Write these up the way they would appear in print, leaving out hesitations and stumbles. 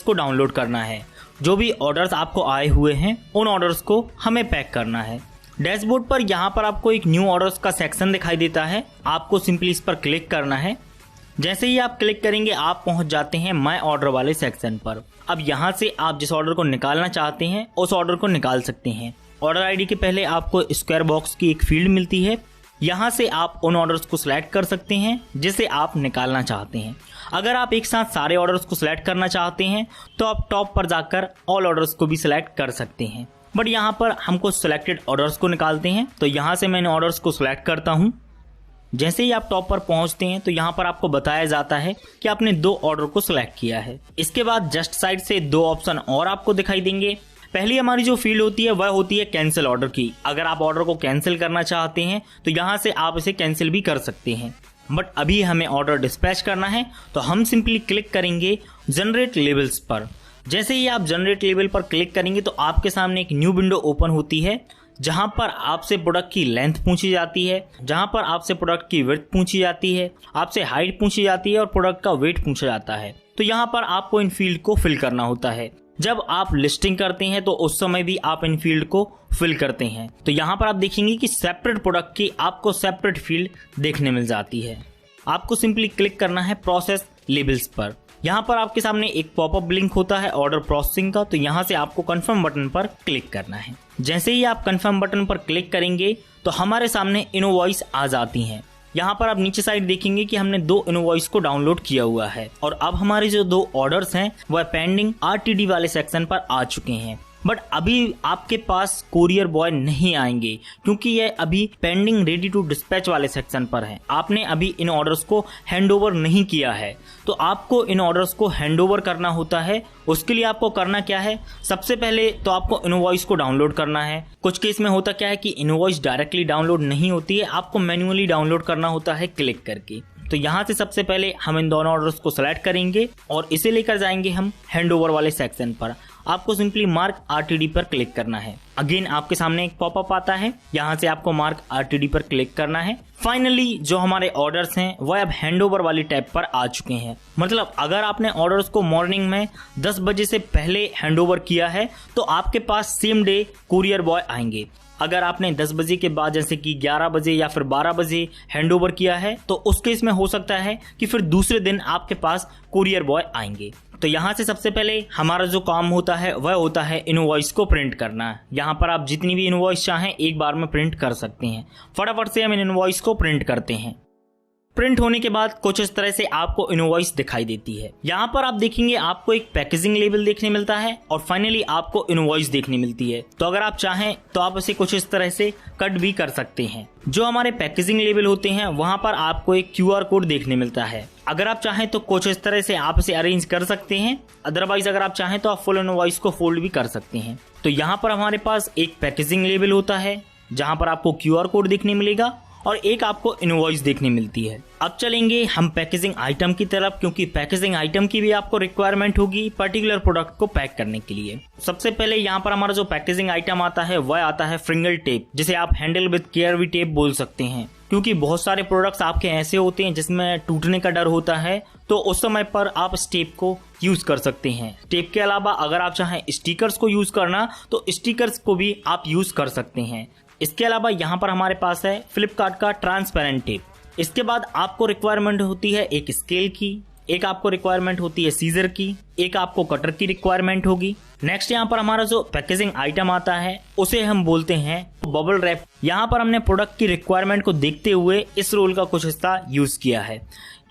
को डाउनलोड करना है। जो भी ऑर्डर्स आपको आए हुए हैं उन ऑर्डर्स को हमें पैक करना है। डैशबोर्ड पर यहाँ पर आपको एक न्यू ऑर्डर्स का सेक्शन दिखाई देता है, आपको सिंपली इस पर क्लिक करना है। जैसे ही आप क्लिक करेंगे आप पहुंच जाते हैं माय ऑर्डर वाले सेक्शन पर। अब यहाँ से आप जिस ऑर्डर को निकालना चाहते हैं उस ऑर्डर को निकाल सकते हैं। ऑर्डर आईडी के पहले आपको स्क्वायर बॉक्स की एक फील्ड मिलती है, यहाँ से आप उन ऑर्डर्स को सिलेक्ट कर सकते हैं जिसे आप निकालना चाहते हैं। अगर आप एक साथ सारे ऑर्डर्स को सिलेक्ट करना चाहते हैं तो आप टॉप पर जाकर ऑल ऑर्डर्स को भी सिलेक्ट कर सकते हैं, बट यहाँ पर हमको सिलेक्टेड ऑर्डर्स को निकालते हैं। तो यहाँ से मैं इन ऑर्डर्स को सिलेक्ट करता हूँ। जैसे ही आप टॉप पर पहुंचते हैं तो यहाँ पर आपको बताया जाता है कि आपने 2 ऑर्डर को सिलेक्ट किया है। इसके बाद जस्ट साइड से 2 ऑप्शन और आपको दिखाई देंगे। पहली हमारी जो फील्ड होती है वह होती है कैंसिल ऑर्डर की। अगर आप ऑर्डर को कैंसिल करना चाहते हैं तो यहाँ से आप इसे कैंसिल भी कर सकते हैं, बट अभी हमें ऑर्डर डिस्पैच करना है तो हम सिंपली क्लिक करेंगे जनरेट लेबल्स पर। जैसे ही आप जनरेट लेबल पर क्लिक करेंगे तो आपके सामने एक न्यू विंडो ओपन होती है, जहां पर आपसे प्रोडक्ट की लेंथ पूछी जाती है, जहां पर आपसे प्रोडक्ट की विड्थ पूछी जाती है, आपसे हाइट पूछी जाती है और प्रोडक्ट का वेट पूछा जाता है। तो यहाँ पर आपको इन फील्ड को फिल करना होता है। जब आप लिस्टिंग करते हैं तो उस समय भी आप इन फील्ड को फिल करते हैं। तो यहाँ पर आप देखेंगे कि सेपरेट प्रोडक्ट की आपको सेपरेट फील्ड देखने मिल जाती है। आपको सिंपली क्लिक करना है प्रोसेस लेबल्स पर। यहाँ पर आपके सामने एक पॉपअप लिंक होता है ऑर्डर प्रोसेसिंग का, तो यहाँ से आपको कंफर्म बटन पर क्लिक करना है। जैसे ही आप कंफर्म बटन पर क्लिक करेंगे तो हमारे सामने इनवॉइस आ जाती हैं। यहाँ पर आप नीचे साइड देखेंगे कि हमने 2 इनवॉइस को डाउनलोड किया हुआ है और अब हमारे जो 2 ऑर्डर्स हैं वह पेंडिंग आरटीडी वाले सेक्शन पर आ चुके हैं। बट अभी आपके पास कोरियर बॉय नहीं आएंगे क्योंकि ये अभी पेंडिंग रेडी टू डिस्पैच वाले सेक्शन पर है। आपने अभी इन ऑर्डर्स को हैंडओवर नहीं किया है, तो आपको इन ऑर्डर्स को हैंडओवर करना होता है। उसके लिए आपको करना क्या है, सबसे पहले तो आपको इनवॉइस को डाउनलोड करना है। कुछ केस में होता क्या है कि इनवॉइस डायरेक्टली डाउनलोड नहीं होती है, आपको मैन्युअली डाउनलोड करना होता है क्लिक करके। तो यहाँ से सबसे पहले हम इन दोनों ऑर्डर्स को सिलेक्ट करेंगे और इसे लेकर जाएंगे हम हैंडओवर वाले सेक्शन पर। आपको सिंपली मार्क आरटीडी पर क्लिक करना है। अगेन आपके सामने एक पॉपअप आता है, यहाँ से आपको मार्क आरटीडी पर क्लिक करना है। फाइनली जो हमारे ऑर्डर्स हैं वह अब हैंडओवर वाली टैब पर आ चुके हैं। मतलब अगर आपने ऑर्डर्स को मॉर्निंग में 10 बजे से पहले हैंडओवर किया है तो आपके पास सेम डे कुरियर बॉय आएंगे। अगर आपने 10 बजे के बाद जैसे कि 11 बजे या फिर 12 बजे हैंडओवर किया है तो उस केस में हो सकता है कि फिर दूसरे दिन आपके पास कुरियर बॉय आएंगे। तो यहाँ से सबसे पहले हमारा जो काम होता है वह होता है इनवॉइस को प्रिंट करना। यहाँ पर आप जितनी भी इनवॉइस चाहें एक बार में प्रिंट कर सकते हैं। फटाफट से हम इन इनवॉइस को प्रिंट करते हैं। प्रिंट होने के बाद कुछ इस तरह से आपको इनवॉइस दिखाई देती है। यहाँ पर आप देखेंगे आपको एक पैकेजिंग लेबल देखने मिलता है और फाइनली आपको इनवॉइस देखने मिलती है। तो अगर आप चाहें तो आप इसे कुछ इस तरह से कट भी कर सकते हैं। जो हमारे पैकेजिंग लेबल होते हैं वहां पर आपको एक QR कोड देखने मिलता है। अगर आप चाहें तो कुछ इस तरह से आप इसे अरेंज कर सकते हैं, अदरवाइज अगर आप चाहें तो आप फुल इनवॉइस को फोल्ड भी कर सकते हैं। तो यहाँ पर हमारे पास एक पैकेजिंग लेबल होता है जहाँ पर आपको QR कोड देखने मिलेगा और एक आपको इनवॉइस देखने मिलती है। अब चलेंगे हम पैकेजिंग आइटम की तरफ, क्योंकि पैकेजिंग आइटम की भी आपको रिक्वायरमेंट होगी पर्टिकुलर प्रोडक्ट को पैक करने के लिए। सबसे पहले यहाँ पर हमारा जो पैकेजिंग आइटम आता है वह आता है फ्रिंगल टेप, जिसे आप हैंडल विद केयर भी टेप बोल सकते हैं। क्योंकि बहुत सारे प्रोडक्ट्स आपके ऐसे होते हैं जिसमें टूटने का डर होता है, तो उस समय पर आप इस टेप को यूज कर सकते हैं। टेप के अलावा अगर आप चाहें स्टिकर्स को यूज करना तो स्टिकर्स को भी आप यूज कर सकते हैं। इसके अलावा यहाँ पर हमारे पास है फ्लिपकार्ट का ट्रांसपेरेंट टेप। इसके बाद आपको रिक्वायरमेंट होती है एक स्केल की, एक आपको रिक्वायरमेंट होती है सीजर की, एक आपको कटर की रिक्वायरमेंट होगी। नेक्स्ट यहाँ पर हमारा जो पैकेजिंग आइटम आता है उसे हम बोलते हैं बबल रैप। यहाँ पर हमने प्रोडक्ट की रिक्वायरमेंट को देखते हुए इस रोल का कुछ हिस्सा यूज किया है।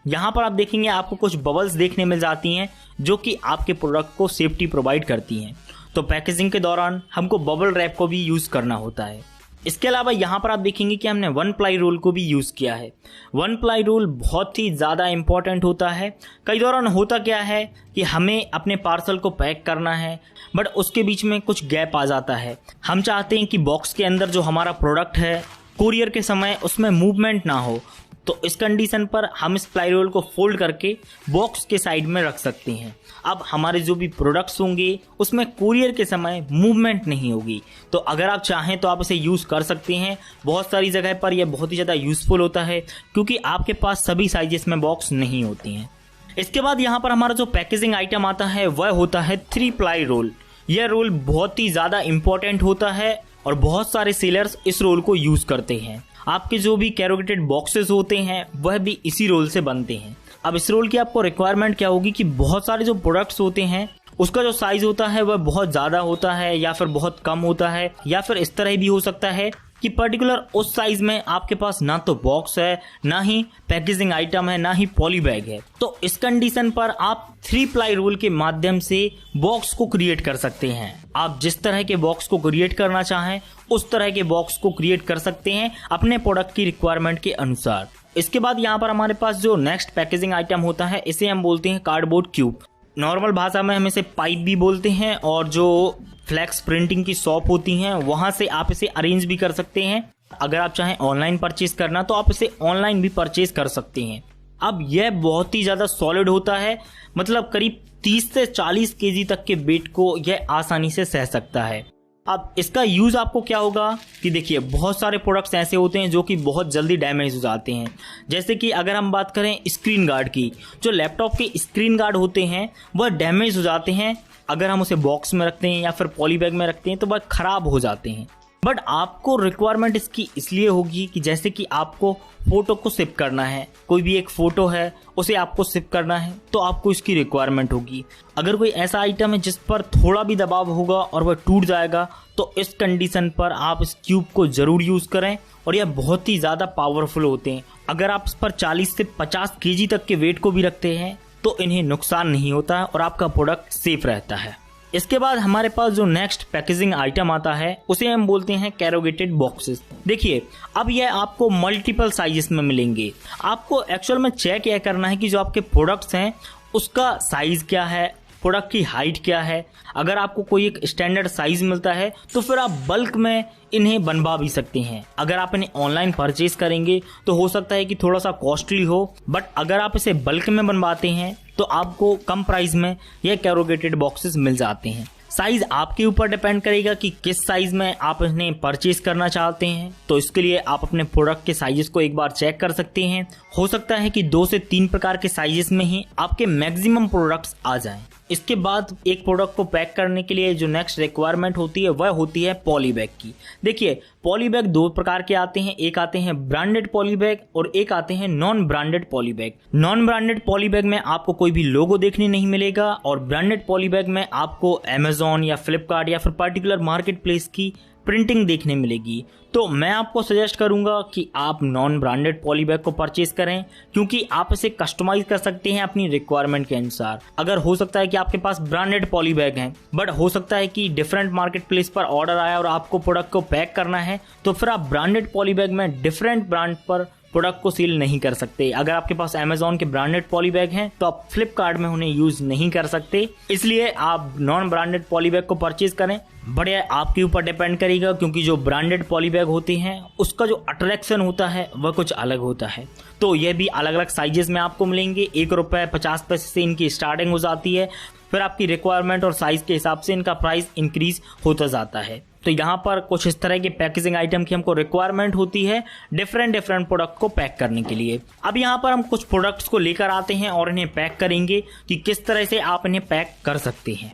यहाँ पर आप देखेंगे आपको कुछ बबल्स देखने मिल जाती हैं जो कि आपके प्रोडक्ट को सेफ्टी प्रोवाइड करती हैं। तो पैकेजिंग के दौरान हमको बबल रैप को भी यूज करना होता है। इसके अलावा यहाँ पर आप देखेंगे कि हमने 1 प्लाई रोल को भी यूज किया है। 1 प्लाई रोल बहुत ही ज्यादा इंपॉर्टेंट होता है। कई दौरान होता क्या है कि हमें अपने पार्सल को पैक करना है बट उसके बीच में कुछ गैप आ जाता है। हम चाहते हैं कि बॉक्स के अंदर जो हमारा प्रोडक्ट है कुरियर के समय उसमें मूवमेंट ना हो, तो इस कंडीशन पर हम इस प्लाई रोल को फोल्ड करके बॉक्स के साइड में रख सकते हैं। अब हमारे जो भी प्रोडक्ट्स होंगे उसमें कुरियर के समय मूवमेंट नहीं होगी। तो अगर आप चाहें तो आप इसे यूज़ कर सकते हैं। बहुत सारी जगह पर यह बहुत ही ज़्यादा यूज़फुल होता है क्योंकि आपके पास सभी साइजेस में बॉक्स नहीं होती हैं। इसके बाद यहाँ पर हमारा जो पैकेजिंग आइटम आता है वह होता है 3 प्लाई रोल। यह रोल बहुत ही ज़्यादा इम्पोर्टेंट होता है और बहुत सारे सेलर्स इस रोल को यूज़ करते हैं। आपके जो भी कैरोगेटेड बॉक्सेस होते हैं वह भी इसी रोल से बनते हैं। अब इस रोल की आपको रिक्वायरमेंट क्या होगी कि बहुत सारे जो प्रोडक्ट्स होते हैं उसका जो साइज होता है वह बहुत ज़्यादा होता है या फिर बहुत कम होता है, या फिर इस तरह भी हो सकता है कि पर्टिकुलर उस साइज में आपके पास ना तो बॉक्स है, ना ही पैकेजिंग आइटम है, ना ही पॉली बैग है। तो इस कंडीशन पर आप 3 प्लाई रोल के माध्यम से बॉक्स को क्रिएट कर सकते हैं। आप जिस तरह के बॉक्स को क्रिएट करना चाहें उस तरह के बॉक्स को क्रिएट कर सकते हैं अपने प्रोडक्ट की रिक्वायरमेंट के अनुसार। इसके बाद यहाँ पर हमारे पास जो नेक्स्ट पैकेजिंग आइटम होता है इसे हम बोलते हैं कार्डबोर्ड क्यूब। नॉर्मल भाषा में हम इसे पाइप भी बोलते हैं, और जो फ्लैक्स प्रिंटिंग की शॉप होती हैं वहां से आप इसे अरेंज भी कर सकते हैं। अगर आप चाहें ऑनलाइन परचेज करना तो आप इसे ऑनलाइन भी परचेज कर सकते हैं। अब यह बहुत ही ज़्यादा सॉलिड होता है, मतलब करीब 30 से 40 केजी तक के वेट को यह आसानी से सह सकता है। अब इसका यूज़ आपको क्या होगा कि देखिए बहुत सारे प्रोडक्ट्स ऐसे होते हैं जो कि बहुत जल्दी डैमेज हो जाते हैं। जैसे कि अगर हम बात करें स्क्रीन गार्ड की, जो लैपटॉप के स्क्रीन गार्ड होते हैं वह डैमेज हो जाते हैं अगर हम उसे बॉक्स में रखते हैं या फिर पॉली बैग में रखते हैं तो वह खराब हो जाते हैं। बट आपको रिक्वायरमेंट इसकी इसलिए होगी कि जैसे कि आपको फोटो को शिप करना है, कोई भी एक फोटो है उसे आपको शिप करना है तो आपको इसकी रिक्वायरमेंट होगी। अगर कोई ऐसा आइटम है जिस पर थोड़ा भी दबाव होगा और वह टूट जाएगा तो इस कंडीशन पर आप इस क्यूब को जरूर यूज करें, और यह बहुत ही ज़्यादा पावरफुल होते हैं। अगर आप इस पर 40 से 50 केजी तक के वेट को भी रखते हैं तो इन्हें नुकसान नहीं होता है और आपका प्रोडक्ट सेफ रहता है। इसके बाद हमारे पास जो नेक्स्ट पैकेजिंग आइटम आता है उसे हम बोलते हैं कैरोगेटेड बॉक्सेस। देखिए अब यह आपको मल्टीपल साइजेस में मिलेंगे। आपको एक्चुअल में चेक यह करना है कि जो आपके प्रोडक्ट्स हैं उसका साइज क्या है, प्रोडक्ट की हाइट क्या है। अगर आपको कोई एक स्टैंडर्ड साइज मिलता है तो फिर आप बल्क में इन्हें बनवा भी सकते हैं। अगर आप इन्हें ऑनलाइन परचेज करेंगे तो हो सकता है कि थोड़ा सा कॉस्टली हो, बट अगर आप इसे बल्क में बनवाते हैं तो आपको कम प्राइस में यह कैरोगेटेड बॉक्सेस मिल जाते हैं। साइज आपके ऊपर डिपेंड करेगा कि किस साइज में आप इन्हें परचेज करना चाहते हैं, तो इसके लिए आप अपने प्रोडक्ट के साइजेस को एक बार चेक कर सकते हैं। हो सकता है कि 2 से 3 प्रकार के साइजेस में ही आपके मैक्सिमम प्रोडक्ट्स आ जाएं। इसके बाद एक प्रोडक्ट को पैक करने के लिए जो नेक्स्ट रिक्वायरमेंट होती है वह होती है पॉली बैग की। देखिए पॉली बैग 2 प्रकार के आते हैं, एक आते हैं ब्रांडेड पॉली बैग और एक आते हैं non branded poly bag. Non branded poly bag में आपको कोई भी लोगो देखने नहीं मिलेगा, और ब्रांडेड पॉली बैग में आपको अमेजॉन या फ्लिपकार्ट या फिर पर्टिकुलर मार्केट प्लेस की प्रिंटिंग देखने मिलेगी। तो मैं आपको सजेस्ट करूंगा कि आप नॉन ब्रांडेड पॉली बैग को परचेज करें, क्योंकि आप इसे कस्टमाइज कर सकते हैं अपनी रिक्वायरमेंट के अनुसार। अगर हो सकता है कि आपके पास ब्रांडेड पॉली बैग हैं, बट हो सकता है कि डिफरेंट मार्केट प्लेस पर ऑर्डर आया और आपको प्रोडक्ट को पैक करना है, तो फिर आप ब्रांडेड पॉली बैग में डिफरेंट ब्रांड पर प्रोडक्ट को सील नहीं कर सकते। अगर आपके पास अमेजॉन के ब्रांडेड पॉली बैग हैं तो आप फ्लिपकार्ट में उन्हें यूज नहीं कर सकते, इसलिए आप नॉन ब्रांडेड पॉली बैग को परचेज करें। बढ़िया आपके ऊपर डिपेंड करेगा, क्योंकि जो ब्रांडेड पॉली बैग होते हैं उसका जो अट्रैक्शन होता है वह कुछ अलग होता है। तो यह भी अलग अलग साइजेस में आपको मिलेंगे। ₹1.50 से इनकी स्टार्टिंग हो जाती है, फिर आपकी रिक्वायरमेंट और साइज के हिसाब से इनका प्राइस इंक्रीज होता जाता है। तो यहाँ पर कुछ इस तरह के पैकेजिंग आइटम की हमको रिक्वायरमेंट होती है डिफरेंट प्रोडक्ट को पैक करने के लिए। अब यहाँ पर हम कुछ प्रोडक्ट्स को लेकर आते हैं और इन्हें पैक करेंगे कि किस तरह से आप इन्हें पैक कर सकते हैं।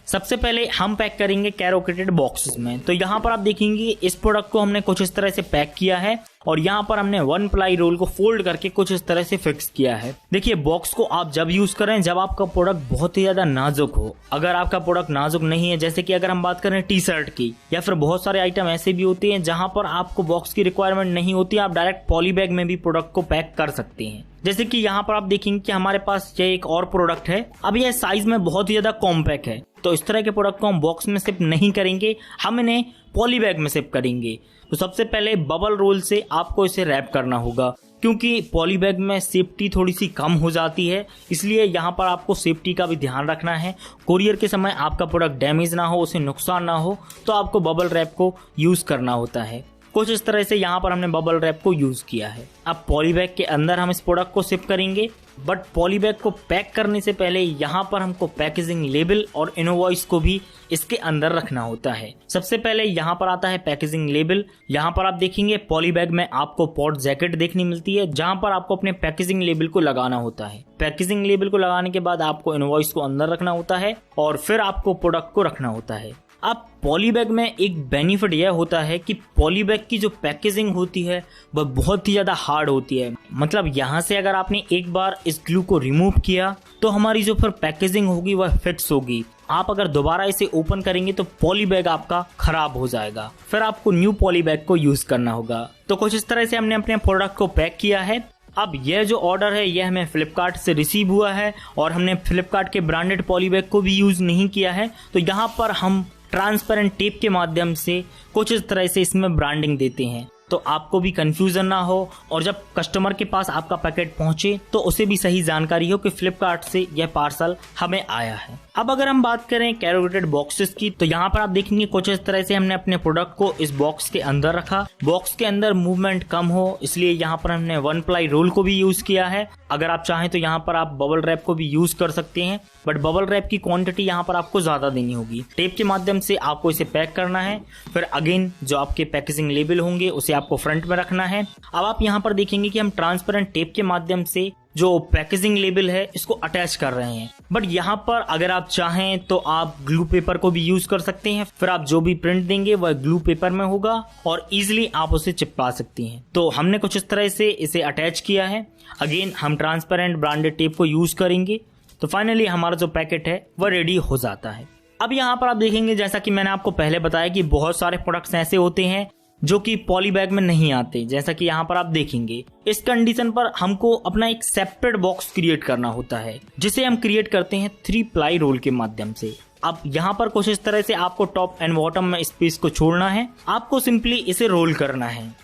सबसे पहले हम पैक करेंगे कैरोगेटेड बॉक्सेस में। तो यहाँ पर आप देखेंगे इस प्रोडक्ट को हमने कुछ इस तरह से पैक किया है और यहाँ पर हमने 1 प्लाई रोल को फोल्ड करके कुछ इस तरह से फिक्स किया है। देखिए बॉक्स को आप जब यूज करें जब आपका प्रोडक्ट बहुत ही ज्यादा नाजुक हो। अगर आपका प्रोडक्ट नाजुक नहीं है, जैसे कि अगर हम बात करें टी शर्ट की, या फिर बहुत सारे आइटम ऐसे भी होते हैं जहां पर आपको बॉक्स की रिक्वायरमेंट नहीं होती, आप डायरेक्ट पॉली बैग में भी प्रोडक्ट को पैक कर सकते हैं। जैसे कि यहाँ पर आप देखेंगे कि हमारे पास ये एक और प्रोडक्ट है। अब यह साइज में बहुत ही ज्यादा कॉम्पैक्ट है, तो इस तरह के प्रोडक्ट को हम बॉक्स में शिप नहीं करेंगे, हम इन्हें पॉली बैग में शिप करेंगे। तो सबसे पहले बबल रोल से आपको इसे रैप करना होगा, क्योंकि पॉली बैग में सेफ्टी थोड़ी सी कम हो जाती है, इसलिए यहाँ पर आपको सेफ्टी का भी ध्यान रखना है। कोरियर के समय आपका प्रोडक्ट डैमेज ना हो, उसे नुकसान ना हो, तो आपको बबल रैप को यूज करना होता है। कुछ इस तरह से यहाँ पर हमने बबल रैप को यूज किया है। अब पॉली बैग के अंदर हम इस प्रोडक्ट को शिप करेंगे। बट पॉलीबैग को पैक करने से पहले यहाँ पर हमको पैकेजिंग लेबल और इनवॉइस को भी इसके अंदर रखना होता है। सबसे पहले यहाँ पर आता है पैकेजिंग लेबल। यहाँ पर आप देखेंगे पॉलीबैग में आपको पॉट जैकेट देखने मिलती है, जहाँ पर आपको अपने पैकेजिंग लेबल को लगाना होता है। पैकेजिंग लेबल को लगाने के बाद आपको इनवॉइस को अंदर रखना होता है और फिर आपको प्रोडक्ट को रखना होता है। अब पॉलीबैग में एक बेनिफिट यह होता है कि पॉलीबैग की जो पैकेजिंग होती है वह बहुत ही ज़्यादा हार्ड होती है। मतलब यहाँ से अगर आपने एक बार इस ग्लू को रिमूव किया तो हमारी जो फिर पैकेजिंग होगी वह फिक्स होगी। आप अगर दोबारा इसे ओपन करेंगे तो पॉलीबैग आपका खराब हो जाएगा, फिर आपको न्यू पॉलीबैग को यूज करना होगा। तो कुछ इस तरह से हमने अपने प्रोडक्ट को पैक किया है। अब यह जो ऑर्डर है यह हमें फ्लिपकार्ट से रिसीव हुआ है और हमने फ्लिपकार्ट के ब्रांडेड पॉलीबैग को भी यूज नहीं किया है। तो यहाँ पर हम ट्रांसपेरेंट टेप के माध्यम से कुछ इस तरह से इसमें ब्रांडिंग देते हैं, तो आपको भी कंफ्यूजन ना हो और जब कस्टमर के पास आपका पैकेट पहुंचे तो उसे भी सही जानकारी हो कि फ्लिपकार्ट से यह पार्सल हमें आया है। अब अगर हम बात करें कैरोगेटेड बॉक्सेस की, तो यहाँ पर आप देखेंगे कुछ इस तरह से हमने अपने प्रोडक्ट को इस बॉक्स के अंदर रखा। बॉक्स के अंदर मूवमेंट कम हो इसलिए यहाँ पर हमने 1 प्लाई रोल को भी यूज किया है। अगर आप चाहें तो यहाँ पर आप बबल रैप को भी यूज कर सकते हैं, बट बबल रैप की क्वांटिटी यहाँ पर आपको ज्यादा देनी होगी। टेप के माध्यम से आपको इसे पैक करना है, फिर अगेन जो आपके पैकेजिंग लेबल होंगे उसे आपको फ्रंट में रखना है। अब आप यहाँ पर देखेंगे कि हम ट्रांसपेरेंट टेप के माध्यम से जो पैकेजिंग लेबल है इसको अटैच कर रहे हैं, बट यहाँ पर अगर आप चाहें तो आप ग्लू पेपर को भी यूज कर सकते हैं। फिर आप जो भी प्रिंट देंगे वह ग्लू पेपर में होगा और इजीली आप उसे चिपका सकती हैं। तो हमने कुछ इस तरह से इसे अटैच किया है। अगेन हम ट्रांसपेरेंट ब्रांडेड टेप को यूज करेंगे तो फाइनली हमारा जो पैकेट है वह रेडी हो जाता है। अब यहाँ पर आप देखेंगे जैसा कि मैंने आपको पहले बताया कि बहुत सारे प्रोडक्ट्स ऐसे होते हैं जो कि पॉलीबैग में नहीं आते, जैसा कि यहाँ पर आप देखेंगे। इस कंडीशन पर हमको अपना एक सेपरेट बॉक्स क्रिएट करना होता है, जिसे हम क्रिएट करते हैं 3 प्लाई रोल के माध्यम से। अब यहाँ पर कुछ इस तरह से आपको टॉप एंड बॉटम में स्पेस को छोड़ना है। आपको सिंपली इसे रोल करना है।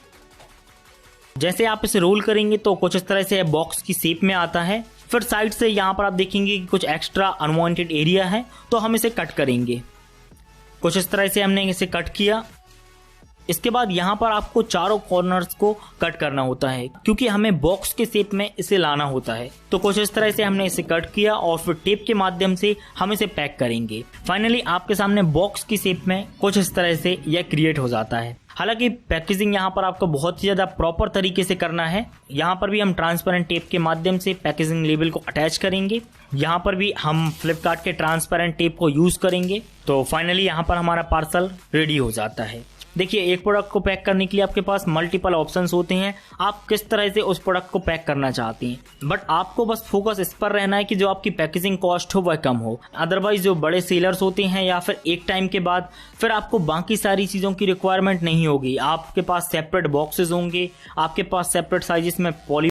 जैसे आप इसे रोल करेंगे तो कुछ इस तरह से बॉक्स की शेप में आता है। फिर साइड से यहाँ पर आप देखेंगे कि कुछ एक्स्ट्रा अनवांटेड एरिया है, तो हम इसे कट करेंगे। कुछ इस तरह से हमने इसे कट किया। इसके बाद यहाँ पर आपको चारों कॉर्नर्स को कट करना होता है, क्योंकि हमें बॉक्स के शेप में इसे लाना होता है। तो कुछ इस तरह से हमने इसे कट किया और फिर टेप के माध्यम से हम इसे पैक करेंगे। फाइनली आपके सामने बॉक्स की शेप में कुछ इस तरह से यह क्रिएट हो जाता है। हालांकि पैकेजिंग यहाँ पर आपको बहुत ही ज्यादा प्रॉपर तरीके से करना है। यहाँ पर भी हम ट्रांसपेरेंट टेप के माध्यम से पैकेजिंग लेबल को अटैच करेंगे। यहाँ पर भी हम फ्लिपकार्ट के ट्रांसपेरेंट टेप को यूज करेंगे। तो फाइनली यहाँ पर हमारा पार्सल रेडी हो जाता है। देखिए, एक प्रोडक्ट को पैक करने के लिए आपके पास मल्टीपल ऑप्शंस होते हैं, आप किस तरह से उस प्रोडक्ट को पैक करना चाहती हैं। बट आपको बस फोकस इस पर रहना है कि जो आपकी पैकेजिंग कॉस्ट हो वह कम हो। अदरवाइज जो बड़े सेलर्स होते हैं या फिर एक टाइम के बाद फिर आपको बाकी सारी चीज़ों की रिक्वायरमेंट नहीं होगी। आपके पास सेपरेट बॉक्सेस होंगे, आपके पास सेपरेट साइजेस में पॉली